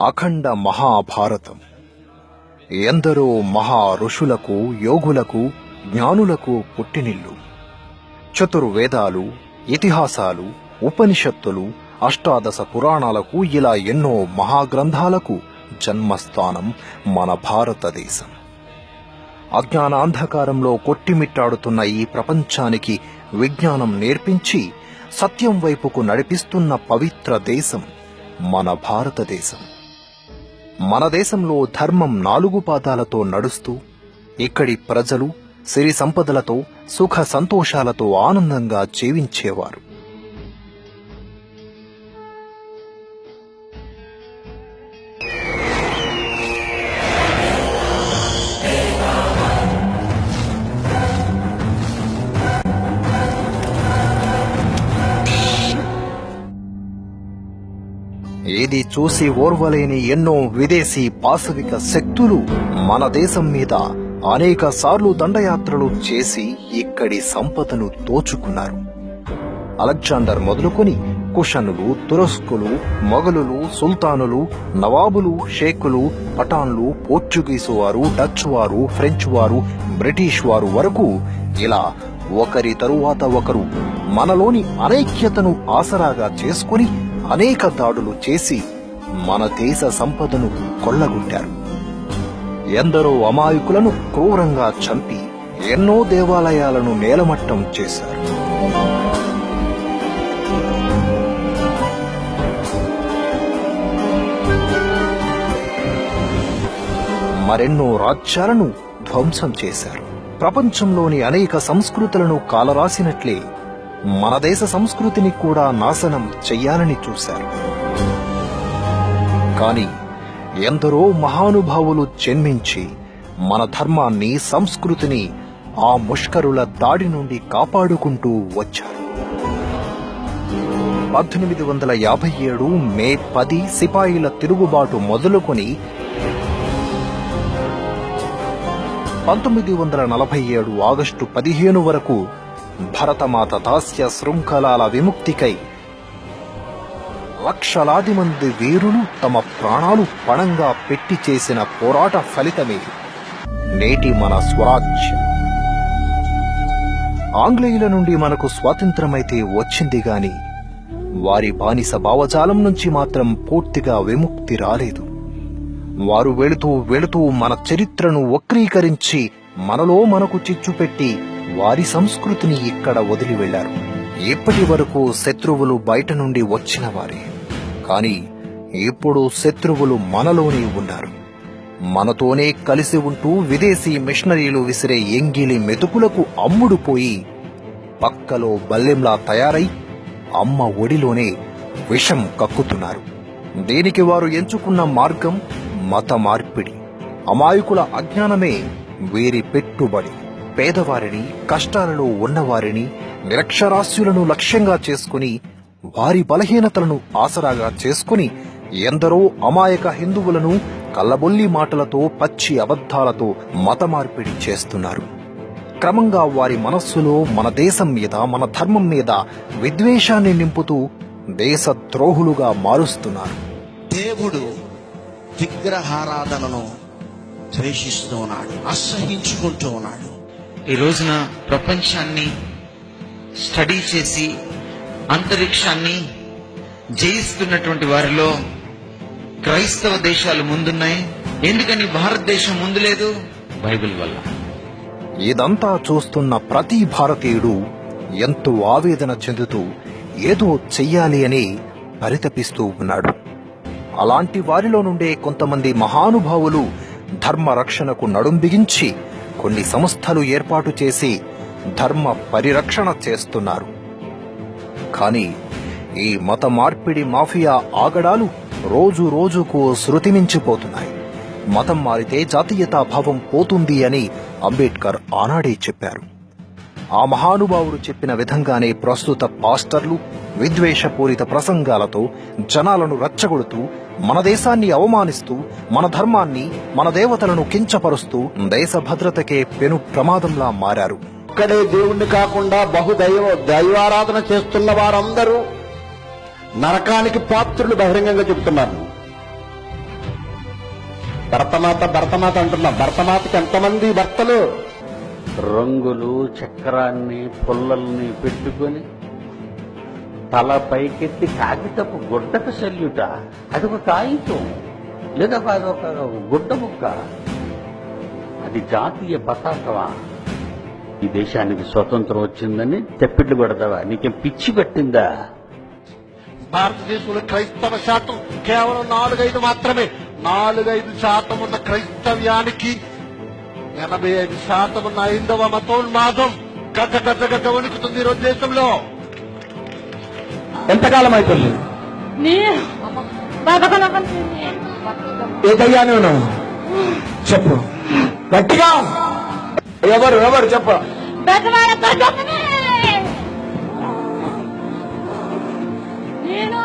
అఖండ మహాభారతం ఎందరో మహా ఋషులకు, యోగులకు, జ్ఞానులకు పుట్టినిల్లు. చతుర్వేదాలు, ఇతిహాసాలు, ఉపనిషత్తులు, అష్టాదశ పురాణాలకు, ఇలా ఎన్నో మహాగ్రంథాలకు జన్మస్థానం మన భారతదేశం. అజ్ఞానాంధకారంలో కొట్టిమిట్టాడుతున్న ఈ ప్రపంచానికి విజ్ఞానం నేర్పించి సత్యం వైపుకు నడిపిస్తున్న పవిత్ర దేశం మన భారతదేశం. మన దేశంలో ధర్మం 4 పాదాలతో నడుస్తూ ఇక్కడి ప్రజలు సిరి సంపదలతో, సుఖ సంతోషాలతో ఆనందంగా జీవించేవారు. ఏది చూసి ఓర్వలేని ఎన్నో విదేశీ పాశవిక శక్తులు మన దేశం మీద అనేక సార్లు దండయాత్రలు చేసి ఇక్కడి సంపదను దోచుకున్నారు. అలెగ్జాండర్ మొదలుకొని కుషనులు, తురస్కులు, మొఘలులు, సుల్తానులు, నవాబులు, షేకులు, పఠాన్లు, పోర్చుగీసు వారు, డచ్ వారు, ఫ్రెంచ్ వారు, బ్రిటిష్ వారు వరకు ఇలా ఒకరి తరువాత ఒకరు మనలోని అనైక్యతను ఆసరాగా చేసుకుని అనేక దాడులు చేసి మన దేశ సంపదను కొల్లగొట్టారు. ఎందరో అమాయకులను క్రూరంగా చంపి ఎన్నో దేవాలయాలను నేలమట్టం చేశారు. మరెన్నో రాజ్యాలను ధ్వంసం చేశారు. ప్రపంచంలోని అనేక సంస్కృతులను కాలరాసినట్లే మన దేశ సంస్కృతిని కూడా నాశనం చెయ్యాలని చూశారు. కాని ఎందరో మహానుభావులు జన్మించి మన ధర్మాన్ని, సంస్కృతిని ఆ ముష్కరుల దాడి నుండి కాపాడుకుంటూ వచ్చారు. 1857 మే 10 సిపాయిల తిరుగుబాటు మొదలుకొని 1947 ఆగస్టు 15 వరకు భరతమాత దాస్య శృంఖలాల విముక్తికై లక్షలాది మంది వీరులు తమ ప్రాణాలు పణంగా పెట్టి చేసిన పోరాట ఫలితమే నేటి మన స్వరాజ్యం. ఆంగ్లేయుల నుండి మనకు స్వాతంత్రమైతే వచ్చింది గాని వారి బానిస భావజాలం నుంచి మాత్రం పూర్తిగా విముక్తి రాలేదు. వారు వెళుతూ మన చరిత్రను వక్రీకరించి మనలో మనకు చిచ్చు పెట్టి వారి సంస్కృతిని ఇక్కడ వదిలి వెళ్లారు. ఇప్పటి వరకు శత్రువులు బయట నుండి వచ్చిన వారే, కాని ఇప్పుడు శత్రువులు మనలోనే ఉన్నారు. మనతోనే కలిసి ఉంటూ విదేశీ మిషనరీలు విసిరే ఎంగిలి మెతుకులకు అమ్ముడుపోయి పక్కలో బల్లెంలా తయారై అమ్మ ఒడిలోనే విషం కక్కుతున్నారు. దీనికి వారు ఎంచుకున్న మార్గం మత మార్పిడి. అమాయకుల అజ్ఞానమే వీరి పెట్టుబడి. పేదవారిని, కష్టాలలో ఉన్నవారిని, నిరక్షరాస్యులను లక్ష్యంగా చేసుకుని వారి బలహీనతలను ఆసరాగా చేసుకుని ఎందరో అమాయక హిందువులను కల్లబొల్లి మాటలతో, పచ్చి అబద్ధాలతో మత మార్పిడి చేస్తున్నారు. క్రమంగా వారి మనస్సులో మన దేశం మీద, మన ధర్మం మీద విద్వేషాన్ని నింపుతూ దేశద్రోహులుగా మారుస్తున్నారు. దేవుడు విగ్రహారాధనను ద్వేషిస్తూ ఉన్నాడు, అసహించుకుంటూ ఉన్నాడు. ఈ రోజున ప్రపంచాన్ని స్టడీ చేసి అంతరిక్షాన్ని జయిస్తున్నటువంటి వారిలో క్రైస్తవ దేశాలు ముందున్నాయి. ఎందుకని భారతదేశం ముందు లేదు? బైబిల్ వల్ల. ఇదంతా చూస్తున్న ప్రతి భారతీయుడు ఎంతో ఆవేదన చెందుతూ ఏదో చెయ్యాలి అని పరితపిస్తూ ఉన్నాడు. అలాంటి వారిలో నుండే కొంతమంది మహానుభావులు ధర్మ రక్షణకు నడుం బిగించి కొన్ని సంస్థలు ఏర్పాటు చేసి ధర్మ పరిరక్షణ చేస్తున్నారు. కానీ ఈ మత మార్పిడి మాఫియా ఆగడాలు రోజు రోజుకు శృతిమించిపోతున్నాయి. మతం మారితే జాతీయతా భావం పోతుంది అని అంబేద్కర్ ఆనాడే చెప్పారు. ఆ మహానుభావుడు చెప్పిన విధంగానే ప్రస్తుత పాస్టర్లు విద్వేషపూరిత ప్రసంగాలతో జనాలను రచ్చగొడుతూ మన దేశాన్ని అవమానిస్తూ, మన ధర్మాన్ని, మన దేవతలను కించపరుస్తూ దేశ భద్రతకే పెను ప్రమాదంలా మారారు. ఒక్కడే దేవుణ్ణి కాకుండా దైవారాధన చేస్తున్న వారందరూ నరకానికి పాత్రులు బహిరంగంగా చెబుతున్నారు. భరతమాత అంటున్నా. భరతమాతకి ఎంతమంది భర్తలు? రంగులు, చక్రాన్ని, పుల్లల్ని పెట్టుకొని తల పైకెత్తి కాగితపు గుడ్డకు సెల్యుట. అదొక కాగితం లేదా అదొక గుడ్డ ముక్క. అది జాతీయ పతాకమా? ఈ దేశానికి స్వతంత్రం వచ్చిందని తెప్పిట్లు కొడతావా? నీకేం పిచ్చి పెట్టిందా? భారతదేశంలో క్రైస్తవ శాతం కేవలం 4-5 మాత్రమే. 4-5% ఉన్న క్రైస్తవ్యానికి 85% ఉన్న హైందవ మతోన్మాదం గడ్డ గడ్డ గడ్డ వణుకుతుంది ఈరోజు దేశంలో. ఎంతకాలం అవుతుంది? ఏ దయ్యాన్ని ఉన్నావు? చెప్పు గట్టిగా. ఎవరు చెప్పు. నేను